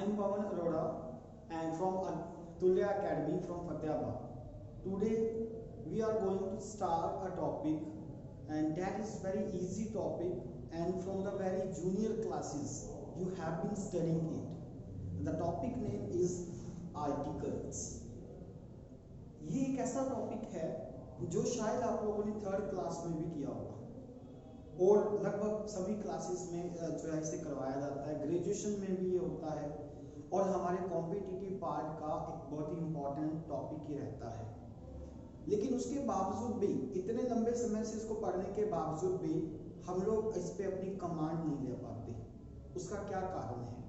am Pawan Arora and from Tulya Academy from Fatehpur. Today we are going to start a topic and that is very easy topic and from the very junior classes you have been studying it. The topic name is articles. ये एक ऐसा topic है जो शायद आप लोगों ने third class में भी किया होगा और लगभग सभी क्लासेस में जो है इसे करवाया जाता है, ग्रेजुएशन में भी ये होता है और हमारे कॉम्पिटिटिव पार्ट का एक बहुत ही इम्पोर्टेंट टॉपिक ही रहता है। लेकिन उसके बावजूद भी इतने लंबे समय से इसको पढ़ने के बावजूद भी हम लोग इस पे अपनी कमांड नहीं ले पाते। उसका क्या कारण है?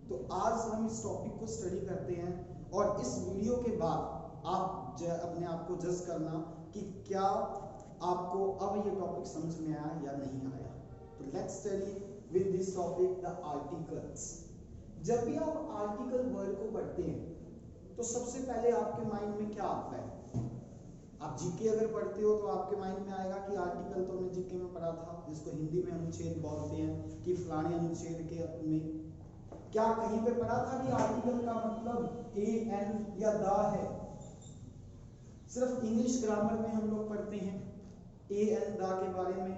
तो आज हम इस टॉपिक को स्टडी करते हैं और इस वीडियो के बाद आप अपने आप को जज करना कि क्या आपको अब ये टॉपिक समझ में आया या नहीं आया। तो let's study with this topic the articles. जब भी आप आर्टिकल वर्ड को पढ़ते हैं तो सबसे पहले आपके माइंड में क्या आता है? आप जीके अगर पढ़ते हो तो आपके माइंड में आएगा कि आर्टिकल तो हमने जीके में पढ़ा था, जिसको हिंदी में अनुच्छेद बोलते हैं कि फलाने अनुच्छेद के में क्या कहीं पे पढ़ा था कि आर्टिकल का मतलब ए एन या द है? सिर्फ इंग्लिश ग्रामर में हम लोग पढ़ते हैं ए एन द के बारे में।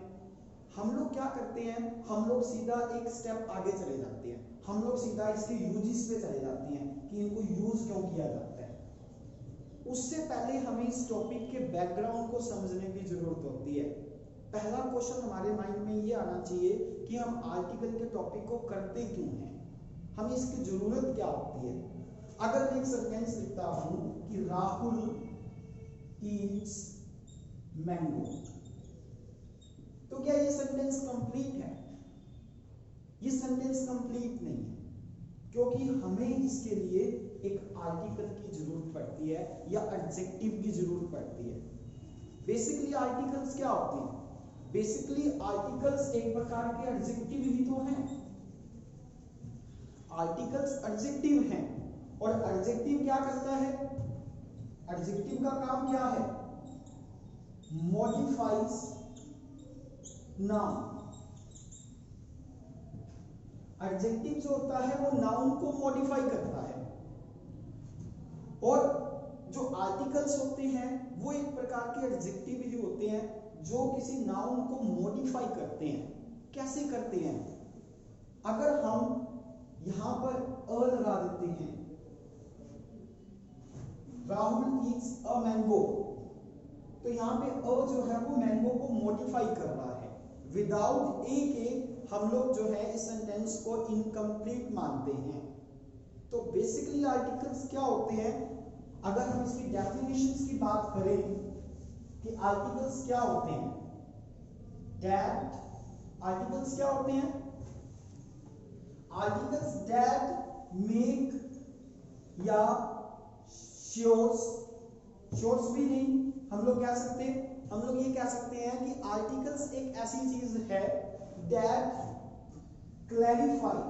हम लोग क्या करते हैं, हम लोग सीधा एक स्टेप आगे चले जाते हैं, हम लोग सीधा इसके यूजेस पे चले जाते हैं कि इनको यूज क्यों किया जाता है। उससे पहले हमें इस टॉपिक के बैकग्राउंड को समझने की जरूरत होती है। पहला क्वेश्चन हमारे माइंड में ये आना चाहिए कि हम आर्टिकल के टॉपिक को करते क्यों हैं, हमें इसकी जरूरत क्या होती है। अगर मैं एक सेंटेंस लिखता हूं कि राहुल ईट्स मैंगो, तो क्या ये सेंटेंस कंप्लीट है? ये सेंटेंस कंप्लीट नहीं है, क्योंकि हमें इसके लिए एक आर्टिकल की जरूरत पड़ती है या एडजेक्टिव की जरूरत पड़ती है। बेसिकली आर्टिकल्स क्या होते हैं? बेसिकली आर्टिकल्स एक प्रकार के एडजेक्टिव ही तो हैं। आर्टिकल्स एडजेक्टिव हैं और एडजेक्टिव क्या करता है? एडजेक्टिव का काम क्या है? Modifies noun. एडजेक्टिव जो होता है वो नाउन को मॉडिफाई करता है और जो आर्टिकल्स होते हैं वो एक प्रकार के एडजेक्टिव ही होते हैं जो किसी नाउन को मॉडिफाई करते हैं। कैसे करते हैं? अगर हम यहां पर अ लगा देते हैं, राहुल ईट्स अ मैंगो, तो यहां पे अ जो है वो मैंगो को मॉडिफाई कर रहा है। विदाउट ए के हम लोग जो है इस सेंटेंस को इनकम्प्लीट मानते हैं। तो बेसिकली आर्टिकल्स क्या होते हैं? अगर हम इसकी डेफिनेशंस की बात करें कि आर्टिकल्स क्या होते हैं, दैट आर्टिकल्स क्या होते हैं? आर्टिकल्स दैट मेक या श्योर्स भी नहीं, हम लोग कह सकते हैं, हम लोग ये कह सकते हैं कि आर्टिकल्स एक ऐसी चीज है that clarify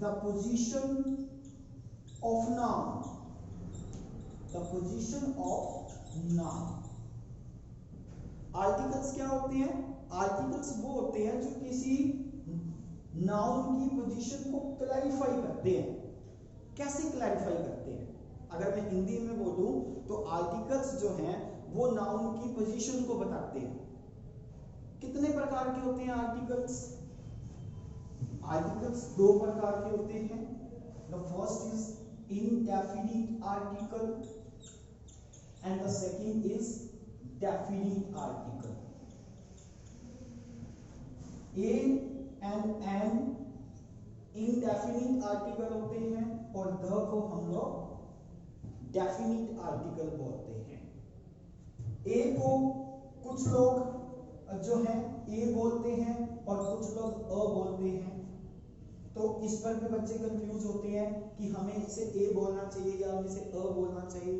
the position of noun, the position of noun. Articles क्या होते हैं? आर्टिकल्स वो होते हैं जो किसी नाउन की पोजीशन को क्लैरिफाई करते हैं। कैसे क्लैरिफाई करते हैं? अगर मैं हिंदी में बोलूं तो आर्टिकल्स जो हैं वो नाउन की पोजीशन को बताते हैं। कितने प्रकार के होते हैं आर्टिकल्स? आर्टिकल्स दो प्रकार के होते हैं। The first is indefinite article and the second is definite article. A and an indefinite article होते हैं और द को हम लोग डेफिनिट आर्टिकल बोलते हैं। ए को कुछ लोग जो है ए बोलते हैं और कुछ लोग अ बोलते हैं। तो इस पर भी बच्चे कंफ्यूज होते हैं कि हमें इसे ए बोलना चाहिए या हमें इसे अ बोलना चाहिए।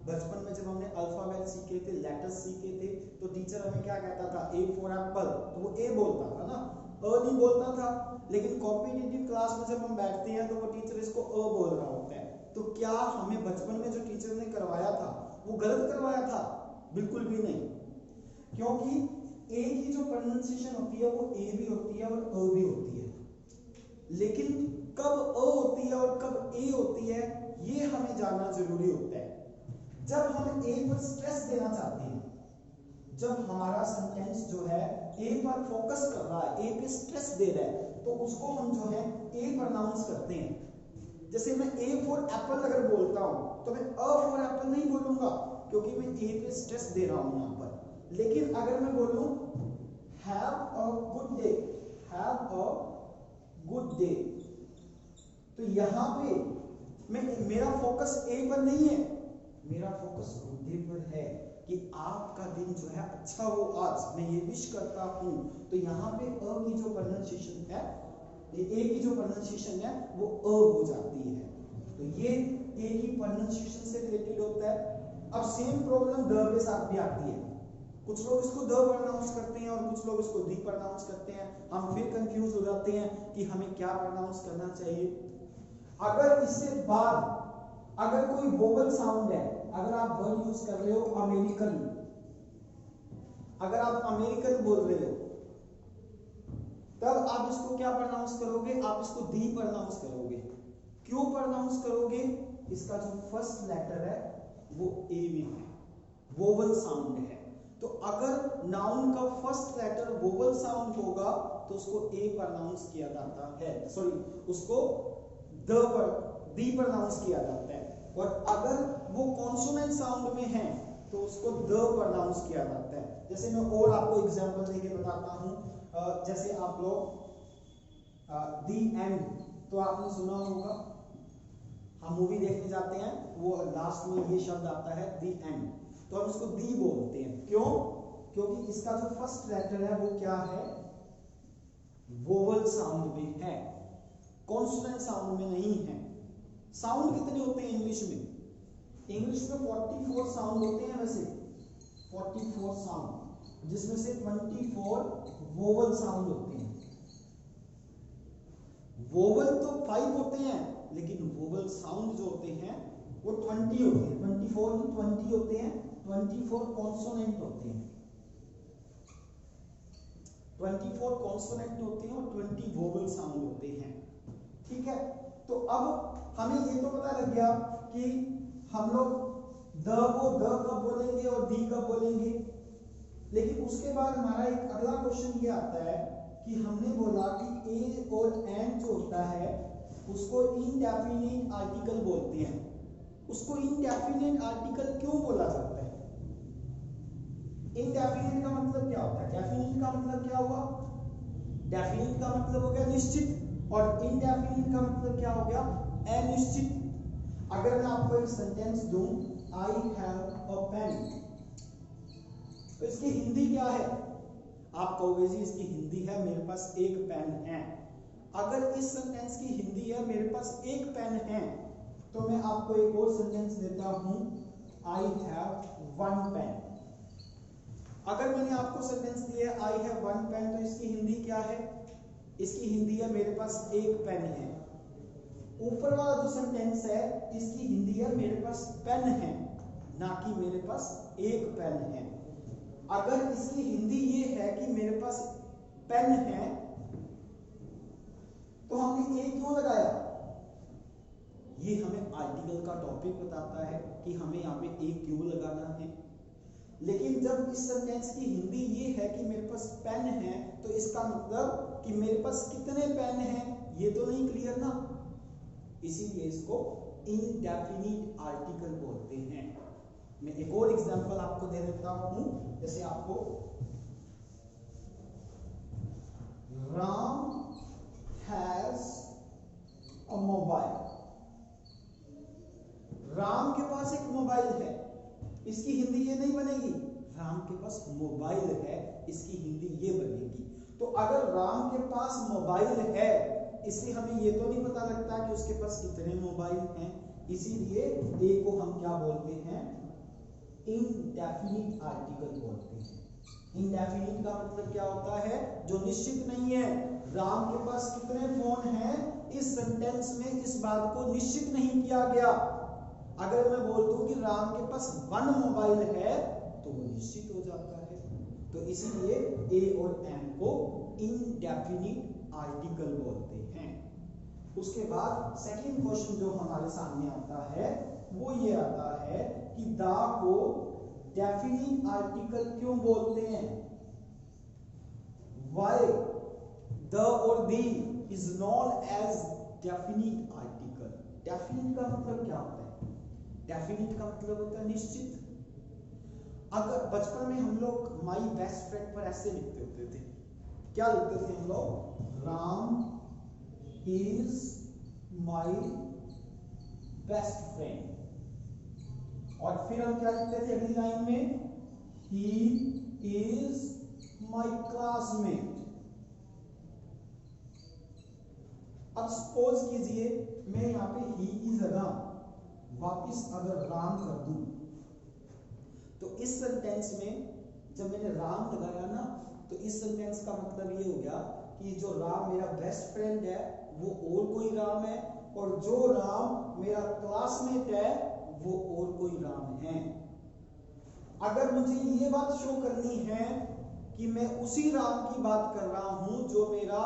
बचपन में जब हमने अल्फाबेट सीखे थे, लेटर्स सीखे थे, तो टीचर हमें क्या कहता था? ए फॉर एप्पल, तो वो ए बोलता था ना, अ नहीं बोलता था। लेकिन कॉम्पिटिटिव क्लास में जब हम बैठते हैं तो वो टीचर इसको अ बोल रहा होता है। तो क्या हमें बचपन में जो टीचर ने करवाया था वो गलत करवाया था? बिल्कुल भी नहीं, क्योंकि ए की जो प्रोनाउंसिएशन होती है वो ए भी होती है और अ भी होती है। लेकिन कब अ होती है और कब ए होती है ये हमें जानना जरूरी होता है। जब हम ए पर स्ट्रेस देना चाहते हैं, जब हमारा सेंटेंस जो है ए पर फोकस कर रहा है, ए पे स्ट्रेस दे रहा है, तो उसको हम जो है ए प्रोनाउंस करते हैं। जैसे मैं ए फॉर एप्पल अगर बोलता हूं तो मैं अ फॉर एप्पल नहीं बोलूंगा क्योंकि मैं ए पे स्ट्रेस दे रहा हूं यहां पर। लेकिन अगर मैं बोलूं have a good day, have a good day, तो यहां पे मेरा फोकस ए पर नहीं है, मेरा फोकस गुड डे पर है कि आपका दिन जो है अच्छा हो आज, मैं ये विश करता हूं। तो यहाँ पे अ की जो प्रोनाउंसिएशन है, ए की जो प्रोनाउंसिएशन है वो अ हो जाती है। तो ये ए की प्रोनाउंसिएशन से रिलेटेड होता है। अब सेम प्रॉब्लम द के साथ भी आती है। कुछ लोग इसको द प्रोनाउंस करते हैं और कुछ लोग इसको दी प्रोनाउंस करते हैं। हम फिर कंफ्यूज हो जाते हैं कि हमें क्या प्रोनाउंस करना चाहिए। अगर इससे बाद अगर कोई वोवल साउंड है, अगर आप वर्ड यूज कर रहे हो अमेरिकन, अगर आप अमेरिकन बोल रहे हो तब आप इसको क्या प्रोनाउंस करोगे? आप इसको दी प्रोनाउंस करोगे। क्यों प्रोनाउंस करोगे? इसका जो फर्स्ट लेटर है वो ए में है, वोवल साउंड है। तो अगर नाउन का फर्स्ट लेटर वोवल साउंड होगा तो उसको ए प्रोनाउंस किया जाता है, सॉरी उसको दी प्रोनाउंस किया जाता है। और अगर वो कॉन्सोनेंट साउंड में है तो उसको द प्रोनाउंस किया जाता है। जैसे मैं और आपको एग्जांपल देके बताता हूं। जैसे आप लोग दी एंड, तो आपने सुना होगा, हम मूवी देखने जाते हैं वो लास्ट में ये शब्द आता है दी एंड, तो हम इसको दी बोलते हैं। क्यों? क्योंकि इसका जो फर्स्ट लेटर है वो क्या है? वोवल साउंड में है, कॉन्सोनेंट साउंड में नहीं है। साउंड कितने होते हैं इंग्लिश में? इंग्लिश में 44 साउंड होते हैं, वैसे 44 साउंड, जिसमें से 24 वोवल साउंड होते हैं। वोवल तो 5 होते हैं, लेकिन वोवल साउंड जो होते हैं वो 20 होते हैं। 24 नहीं 20 होते हैं। 24 कॉन्सोनेंट होते हैं, 24 कॉन्सोनेंट होते हैं और 20 वोवल साउंड होते हैं। ठीक है, तो अब हमें ये तो पता लग गया कि हम लोग द को द कब बोलेंगे और दी कब बोलेंगे। लेकिन उसके बाद हमारा एक अगला क्वेश्चन ये आता है कि हमने बोला कि ए और एंड जो होता है उसको इनडेफिनिट आर्टिकल बोलते हैं। उसको इनडेफिनिट आर्टिकल क्यों बोला जाता है? इनडेफिनिट का मतलब क्या होता है? डेफिनिट का मतलब क्या हुआ? डेफिनिट का मतलब हो गया निश्चित, और इनडेफिनिट का मतलब क्या हो गया? अनिश्चित। अगर मैं आपको एक सेंटेंस दूं, आई हैव अ पेन, तो इसकी हिंदी क्या है? आप कहोगे जी इसकी हिंदी है मेरे पास एक पेन है। अगर इस सेंटेंस की हिंदी है मेरे पास एक पेन है, तो मैं आपको एक और सेंटेंस देता हूं, आई हैव वन पेन। अगर मैंने आपको सेंटेंस दिया है आई हैव वन पेन, तो इसकी हिंदी क्या है? इसकी हिंदी है मेरे पास एक पेन है। ऊपर वाला जो सेंटेंस है इसकी हिंदी है मेरे पास पेन है, ना कि मेरे पास एक पेन है। अगर इसकी हिंदी ये है कि मेरे पास पेन है, तो हमने ए क्यों लगाया? ये हमें आर्टिकल का टॉपिक बताता है कि हमें यहाँ पे ए क्यों लगाना है। लेकिन जब इस सेंटेंस की हिंदी ये है कि मेरे पास पेन है, तो इसका मतलब कि मेरे पास कितने पेन हैं ये तो नहीं क्लियर ना, इसीलिए इसको इनडेफिनिट आर्टिकल बोलते हैं। मैं एक और एग्जांपल आपको दे देता हूं। जैसे आपको Ram has a mobile, Ram के पास एक मोबाइल है, इसकी हिंदी ये नहीं बनेगी। राम के पास मोबाइल है, इसकी हिंदी ये बनेगी। तो अगर राम के पास मोबाइल है, इसलिए हमें ये तो नहीं पता लगता कि उसके पास कितने मोबाइल हैं, इसीलिए ए को हम क्या बोलते हैं? इनडेफिनिट आर्टिकल बोलते हैं। इनडेफिनिट का मतलब क्या होता है? जो निश्चित नहीं है। राम के पास कितने फोन हैं, इस सेंटेंस में इस बात को निश्चित नहीं किया गया। अगर मैं बोल दूं कि राम के पास वन मोबाइल है, तो वो निश्चित हो जाता है। तो इसीलिए ए और एम को इनडेफिनिट आर्टिकल बोलते हैं। उसके बाद सेकंड क्वेश्चन जो हमारे सामने आता है वो ये आता है कि द को डेफिनिट आर्टिकल क्यों बोलते हैं? व्हाई द और the is known as definite article. Definite का मतलब क्या होता है? डेफिनिट का मतलब होता है निश्चित। अगर बचपन में हम लोग माई बेस्ट फ्रेंड पर ऐसे लिखते होते थे, क्या लिखते थे हम लोग? Ram is my best friend. और फिर हम क्या लिखते थे अगली लाइन में? He is my classmate. अब सपोज कीजिए मैं यहां पे ही की जगह वापिस अगर राम कर दूं, तो इस सेंटेंस में जब मैंने राम लगाया ना, तो इस सेंटेंस का मतलब ये हो गया कि जो राम मेरा बेस्ट फ्रेंड है वो और कोई राम है, और जो राम मेरा क्लासमेट है वो और कोई राम है। अगर मुझे ये बात शो करनी है कि मैं उसी राम की बात कर रहा हूं जो मेरा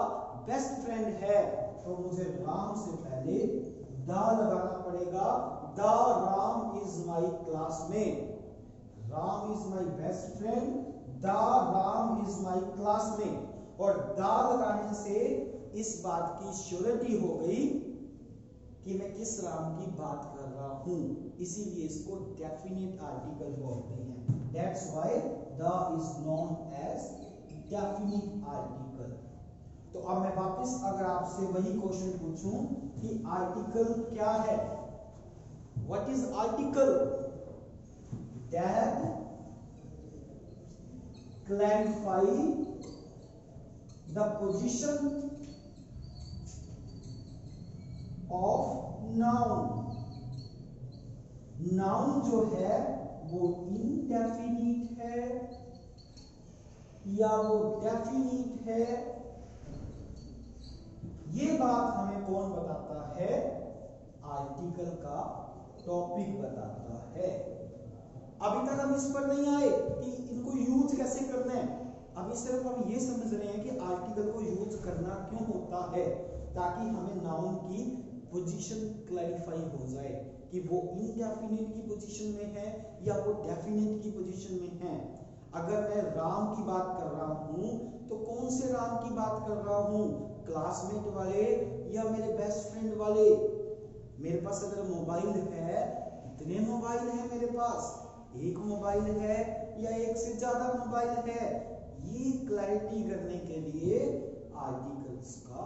बेस्ट फ्रेंड है, तो मुझे राम से पहले द लगाना पड़ेगा। The Ram is my classmate. Ram is my best friend, the Ram is my classmate. और द लगाने से इस बात की श्योरिटी हो गई कि मैं किस राम की बात कर रहा हूं, इसीलिए इसको डेफिनिट आर्टिकल बोलते हैं। That's why the is known as definite article. तो अब मैं वापस अगर आपसे वही क्वेश्चन पूछूं कि आर्टिकल क्या है? What is article? That clarify the position of noun. Noun जो है वो इनडेफिनिट है या वो डेफिनिट है, ये बात हमें कौन बताता है? आर्टिकल का टॉपिक बताता है। अभी तक हम इस पर नहीं आए कि इनको यूज कैसे करना है। अभी सिर्फ हम ये समझ रहे हैं कि आर्टिकल को यूज करना क्यों होता है, ताकि हमें नाउन की पोजीशन क्लैरिफाई हो जाए कि वो इनडेफिनिट की पोजीशन में है या वो डेफिनिट की पोजीशन में है। अगर मैं राम की बात कर रहा हूं तो कौन से राम की बात कर रहा हूं? क्लासमेट वाले या मेरे बेस्ट फ्रेंड वाले? मेरे पास अगर मोबाइल है, कितने मोबाइल है मेरे पास? एक मोबाइल है या एक से ज्यादा मोबाइल है? ये क्लैरिटी करने के लिए आर्टिकल्स का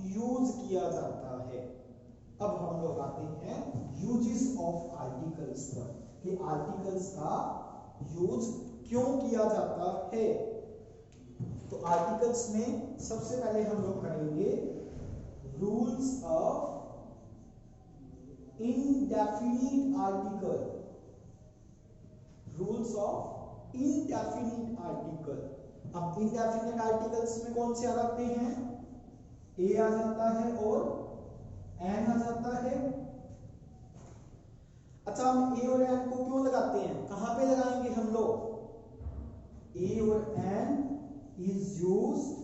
यूज किया जाता है। अब हम लोग आते हैं यूजेस ऑफ आर्टिकल्स पर, कि आर्टिकल्स का यूज क्यों किया जाता है। तो आर्टिकल्स में सबसे पहले हम लोग करेंगे rules of indefinite article. Rules of indefinite article. अब इनडेफिनिट आर्टिकल्स में कौन से आ जाते हैं? ए आ जाता है और एन आ जाता है। अच्छा, हम ए और एन को क्यों लगाते हैं? कहां पे लगाएंगे हम लोग? ए और an is used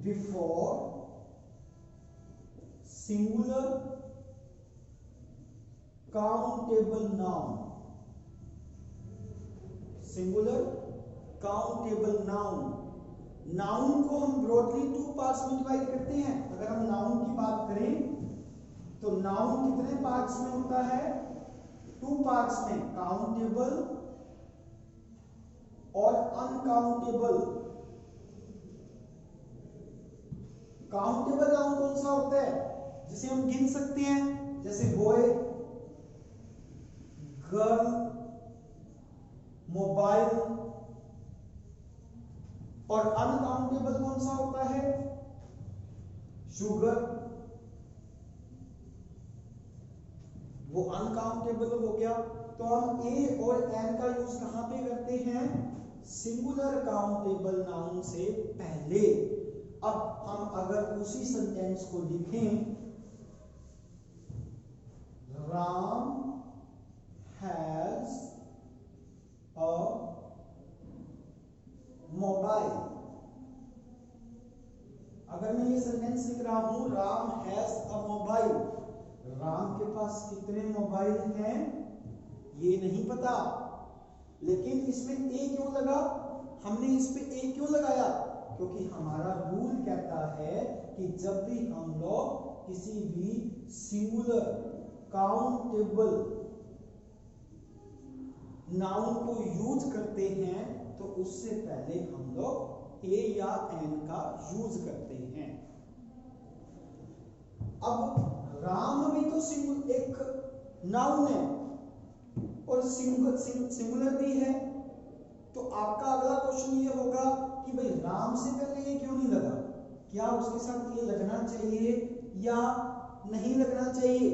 before singular countable noun. Singular countable noun. Noun को हम ब्रॉडली टू पार्ट्स में डिवाइड करते हैं। अगर हम नाउन की बात करें तो नाउन कितने पार्ट्स में होता है? टू पार्ट्स में, काउंटेबल और अनकाउंटेबल। काउंटेबल नाउन कौन सा होता है? जिसे हम गिन सकते हैं, जैसे बॉय, गर्ल, मोबाइल। और अनकाउंटेबल कौन सा होता है? शुगर। वो अनकाउंटेबल हो गया। तो हम ए और एन का यूज कहां पे करते हैं? सिंगुलर काउंटेबल नाउन से पहले। अब हम अगर उसी सेंटेंस को लिखें, राम हैज अ मोबाइल। अगर मैं ये सेंटेंस लिख रहा हूं, Ram has a mobile, Ram के पास कितने मोबाइल हैं ये नहीं पता, लेकिन इसमें ए क्यों लगा, हमने इस पे ए क्यों लगाया, क्योंकि हमारा रूल कहता है कि जब भी हम लोग किसी भी सिंगुलर काउंटेबल नाउन को यूज करते हैं तो उससे पहले हम लोग ए या एन का यूज करते हैं। अब राम भी तो एक नाउन है और सिंगुलर भी है, तो आपका अगला क्वेश्चन ये होगा कि भाई राम से पहले ये क्यों नहीं लगा, क्या उसके साथ ये लगना चाहिए या नहीं लगना चाहिए,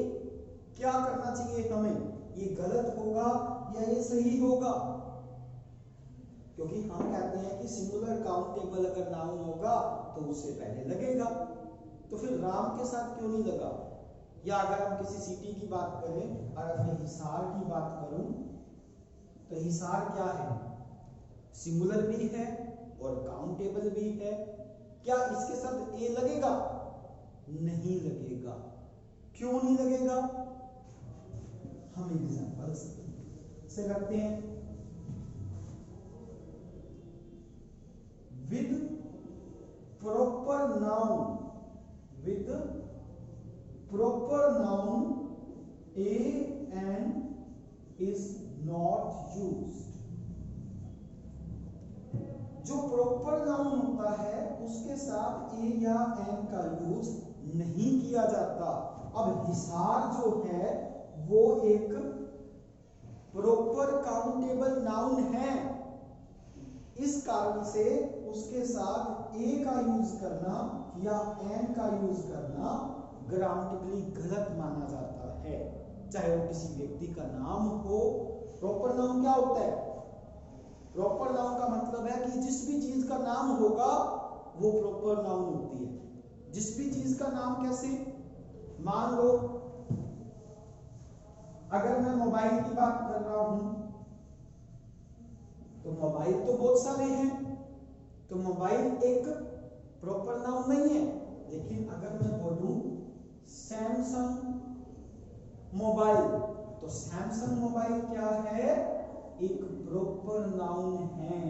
क्या करना चाहिए हमें, ये गलत होगा या ये सही होगा, क्योंकि हम कहते हैं कि सिंगुलर काउंटेबल अगर नाउन होगा तो उससे पहले लगेगा, तो फिर राम के साथ क्यों नहीं लगा। या अगर हम किसी सिटी की बात करें, अगर मैं हिसार की बात करूं तो हिसार क्या है, सिंगुलर भी है और काउंटेबल भी है, क्या इसके साथ ए लगेगा, नहीं लगेगा, क्यों नहीं लगेगा, हम एग्जांपल से करते हैं। With proper noun, with proper noun a an is not used. जो प्रॉपर नाउन होता है उसके साथ ए या एन का यूज नहीं किया जाता। अब हिसार जो है वो एक प्रॉपर काउंटेबल नाउन है, इस कारण से उसके साथ ए का यूज करना या एन का यूज करना ग्रामेटिकली गलत माना जाता है, चाहे वो किसी व्यक्ति का नाम हो। प्रॉपर नाउन क्या होता है, प्रॉपर नाउन का मतलब है कि जिस भी चीज का नाम होगा वो प्रॉपर नाउन होती है। जिस भी चीज का नाम कैसे, मान लो अगर मैं मोबाइल की बात कर रहा हूं तो मोबाइल तो बहुत सारे हैं, तो मोबाइल एक प्रॉपर नाउन नहीं है, लेकिन अगर मैं बोलूं सैमसंग मोबाइल तो सैमसंग मोबाइल क्या है, एक प्रॉपर नाउन है।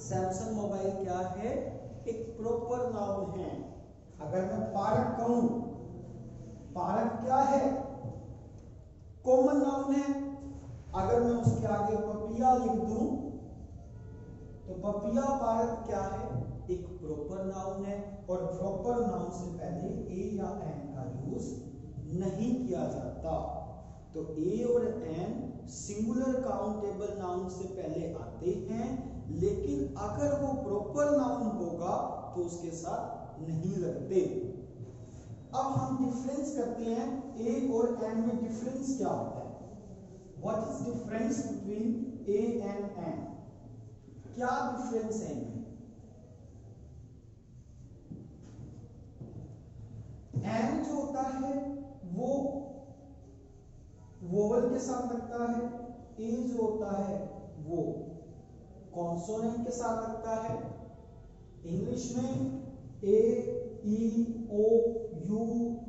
सैमसंग मोबाइल क्या है, एक प्रॉपर नाउन है। अगर मैं पार्क कहूं, पार्क क्या है, कॉमन नाउन है। अगर मैं उसके आगे पपिया लिख दूं तो पपिया पार्क क्या है, एक प्रॉपर नाउन है, और प्रॉपर नाउन से पहले ए या एन का यूज नहीं किया जाता। तो ए और एन सिंगुलर काउंटेबल नाउन से पहले आते हैं, लेकिन अगर वो प्रॉपर नाउन होगा तो उसके साथ नहीं लगते। अब हम डिफरेंस करते हैं, ए और एन में डिफरेंस क्या होता है, what is difference between a and an, क्या डिफरेंस है इनमें। एन जो होता है वो वोवल के साथ लगता है, ए जो होता है वो कॉन्सोनेंट के साथ लगता है। इंग्लिश में ए ई ओ यू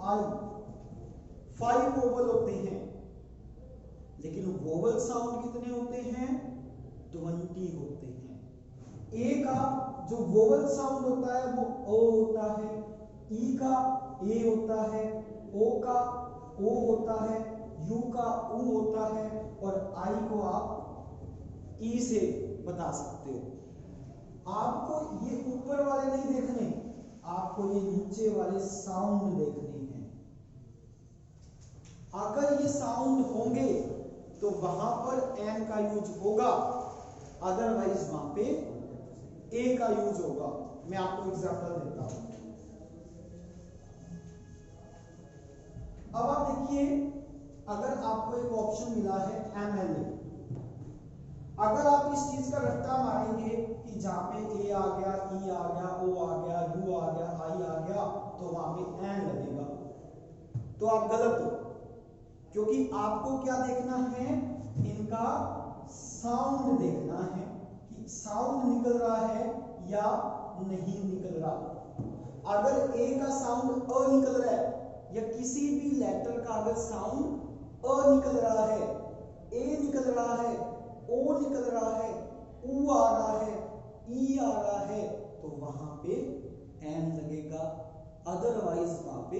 आई 5 वोवल होते हैं, लेकिन वोवल साउंड कितने होते हैं, 20 होते हैं। ए का जो वोवल साउंड होता है वो ओ होता है, ई का ए होता है, ओ का ओ होता है, यू का ऊ होता है, और आई को आप ई से बता सकते हो। आपको ये ऊपर वाले नहीं देखने, आपको ये नीचे वाले साउंड देखने हैं। अगर ये साउंड होंगे तो वहां पर एन का यूज होगा, अदरवाइज वहां पे ए का यूज होगा। मैं आपको एग्जांपल देता हूं। अब आप देखिए, अगर आपको एक ऑप्शन मिला है MLA, अगर आप इस चीज का रट्टा मारेंगे कि जहां पे ए आ गया, ई आ गया, ओ आ गया, यू आ गया, आई आ गया, तो वहां पे एन लगेगा, तो आप गलत हो, क्योंकि आपको क्या देखना है, इनका साउंड देखना है कि साउंड निकल रहा है या नहीं निकल रहा। अगर ए का साउंड अ निकल रहा है या किसी भी लेटर का अगर साउंड अ निकल रहा है, ए निकल रहा है, ओ निकल रहा है, ऊ आ रहा है, ई आ रहा है, तो वहां पे एन लगेगा, अदरवाइज वहां पे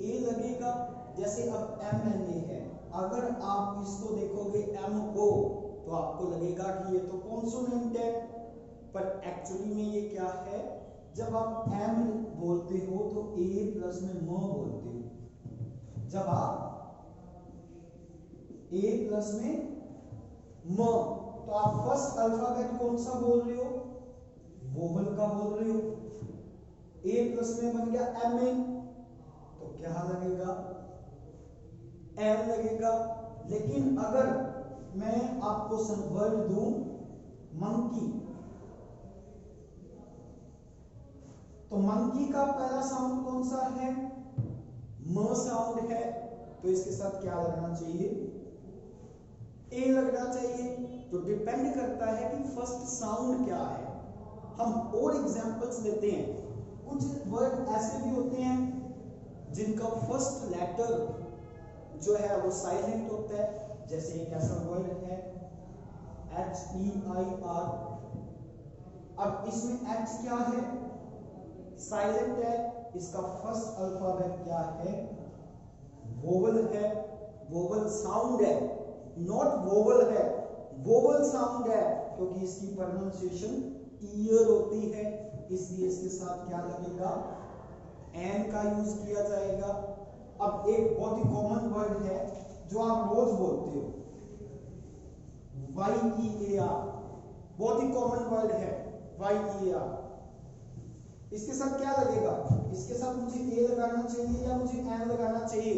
ए लगेगा। जैसे अब एम एन ए है, अगर आप इसको देखोगे एम को तो आपको लगेगा कि ये तो कॉन्सोनेंट है, पर एक्चुअली में ये क्या है, जब आप एम बोलते हो तो ए प्लस में म बोलते हो। जब आप ए प्लस में म, तो आप फर्स्ट अल्फाबेट कौन सा बोल रहे हो, वोवल का बोल रहे हो। ए प्लस में बन गया एम ए, तो क्या लगेगा, एम लगेगा। लेकिन अगर मैं आपको वर्ड दूं मंकी, तो मंकी का पहला साउंड कौन सा है, म साउंड है, तो इसके साथ क्या लगना चाहिए, ए लगना चाहिए। तो डिपेंड करता है कि फर्स्ट साउंड क्या है। हम और एग्जांपल्स लेते हैं। कुछ वर्ड ऐसे भी होते हैं जिनका फर्स्ट लेटर जो है वो साइलेंट होता है, जैसे एक ऐसा वर्ड है HEIR। अब इसमें H क्या है, साइलेंट है, इसका फर्स्ट अल्फाबेट क्या है, वोवल है, वोवल साउंड है, नॉट वोवल है, वोवल साउंड है, क्योंकि इसकी प्रोनाउंसिएशन ईयर होती है, इसलिए इसके साथ क्या लगेगा, एन का यूज किया जाएगा। अब एक बहुत ही कॉमन वर्ड है जो आप रोज बोलते हो, YEAR, बहुत ही कॉमन वर्ड है YEAR। इसके साथ क्या लगेगा, इसके साथ मुझे ए लगाना चाहिए या मुझे एन लगाना चाहिए।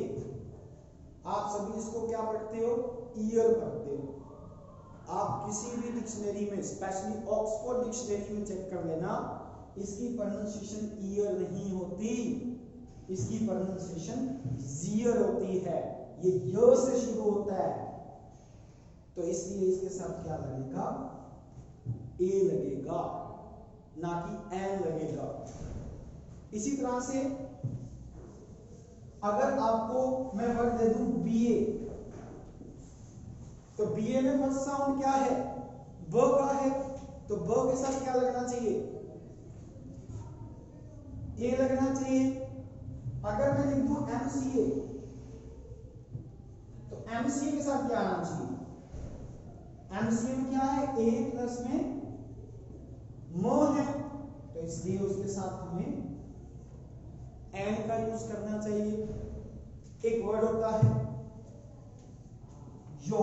आप सभी इसको क्या पढ़ते हो, ईयर पढ़ते हो। आप किसी भी डिक्शनरी में, स्पेशली ऑक्सफोर्ड डिक्शनरी में चेक कर लेना, इसकी प्रोनाउंसिएशन ईयर नहीं होती, इसकी प्रोनाउंसिएशन जियर होती है, ये य से शुरू होता है, तो इसलिए इसके साथ क्या लगेगा, ए लगेगा, ना कि एन लगेगा। इसी तरह से अगर आपको मैं वर्ड दे दूं बीए, तो बीए में फर्स्ट साउंड क्या है, ब का है, तो ब के साथ क्या लगना चाहिए, ए लगना चाहिए। अगर मैं लिख दूं एमसीए, तो एमसीए के साथ क्या आना चाहिए, एमसीए में क्या है, ए प्लस में म है, तो इसलिए उसके साथ हमें एन का यूज करना चाहिए। एक वर्ड होता है यो,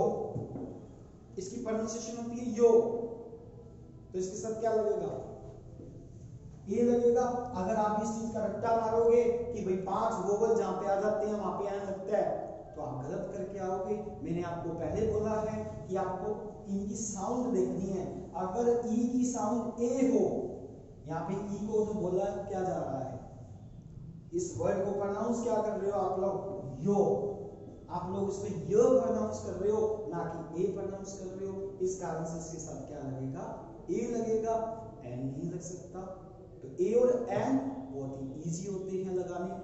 इसकी प्रोनाउंसिएशन होती है यो, तो इसके साथ क्या लगेगा, ये लगेगा। अगर आप इस चीज का रट्टा मारोगे कि भाई 5 वोवल जहां पे आ जाते हैं वहां पे एन लगता है, तो आप गलत करके आओगे। मैंने आपको पहले बोला है कि आपको इनकी साउंड देखनी है। अगर ई की साउंड ए हो, यहाँ पे ई को जो बोला क्या जा रहा है, इस वर्ड को प्रोनाउंस क्या कर रहे हो आप लोग, यो, आप लोग इसमें य प्रोनाउंस कर रहे हो, ना कि ए प्रोनाउंस कर रहे हो। इस कारण से इसके साथ क्या लगेगा, ए लगेगा, एन नहीं लग सकता। तो ए और एन बहुत ही इजी होते हैं लगाने,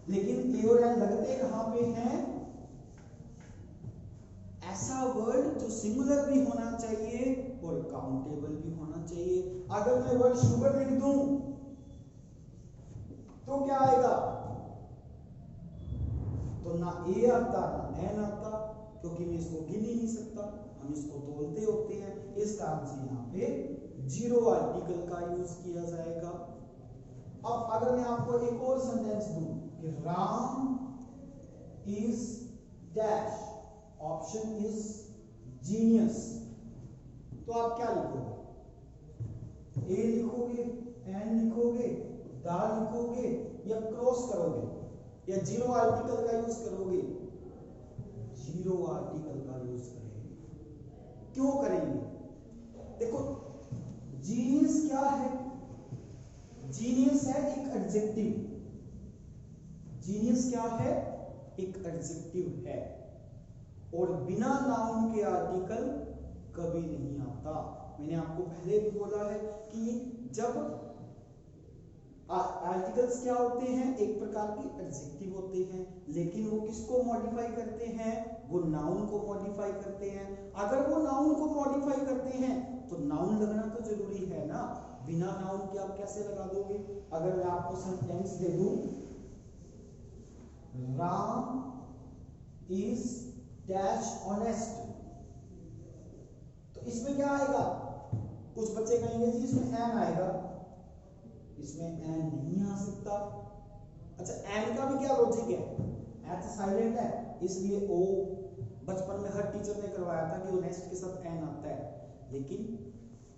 लेकिन ए और एन लगते कहां पे हैं, ऐसा वर्ड जो सिंगुलर भी होना चाहिए और काउंटेबल भी होना चाहिए। अगर मैं वर्ड शुगर लिख दूं तो क्या आएगा, तो ना ए आता ना एन आता, क्योंकि मैं इसको गिन ही नहीं सकता, हम इसको तोलते होते हैं। इस कारण से यहाँ पे जीरो आर्टिकल का यूज किया जाएगा। अब अगर मैं आपको एक और सेंटेंस दूं कि Ram is dash, option is genius, तो आप क्या लिखोगे, ए लिखोगे, एन लिखोगे, दा लिखोगे, या क्रॉस करोगे, या जीरो आर्टिकल का यूज करोगे, जीरो आर्टिकल का यूज करेंगे। क्यों करेंगे, देखो जीनियस क्या है, जीनियस है एक एडजेक्टिव, जीनियस क्या है, एक एडजेक्टिव है, और बिना नाउन के आर्टिकल कभी नहीं आता। मैंने आपको पहले भी बोला है कि जब आर्टिकल्स क्या होते हैं, एक प्रकार के एडजेक्टिव होते हैं, लेकिन वो किसको मॉडिफाई करते हैं, वो नाउन को मॉडिफाई करते हैं। अगर वो नाउन को मॉडिफाई करते हैं तो नाउन लगना तो जरूरी है ना, बिना नाउन के आप कैसे लगा दोगे। अगर मैं आपको सेंटेंस दे दूं, राम इज डैश ऑनेस्ट, तो इसमें क्या आएगा, कुछ बच्चे कहेंगे जी इसमें एन आएगा, इसमें एन नहीं आ सकता। अच्छा, एन का भी क्या लॉजिक है, एच साइलेंट है, इसलिए ओ, बचपन में हर टीचर ने करवाया था कि ऑनेस्ट के साथ एन आता है, लेकिन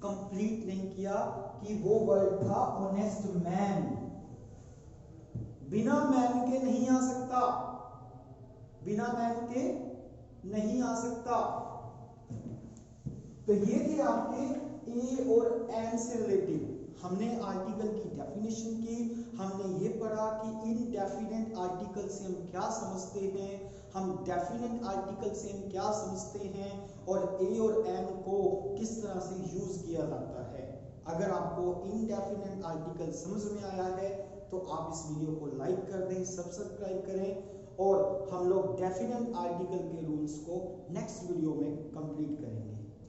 कंप्लीट नहीं किया कि वो वर्ड था ऑनेस्ट मैन। बिना मैन के नहीं आ सकता, बिना मैन के नहीं आ सकता। तो ये थे आपके ए और एन से रिलेटेड। हमने आर्टिकल की डेफिनेशन की, हमने ये पढ़ा कि इनडेफिनेट आर्टिकल से हम क्या समझते हैं, हम डेफिनेट आर्टिकल से हम क्या समझते हैं, और ए और एन को किस तरह से यूज किया जाता है। अगर आपको इनडेफिनेट आर्टिकल समझ में आया है तो आप इस वीडियो को लाइक कर दें, सब्सक्राइब करें, और हम लोग डेफिनेट आर्टिकल के रूल्स को नेक्स्ट वीडियो में कंप्लीट करेंगे।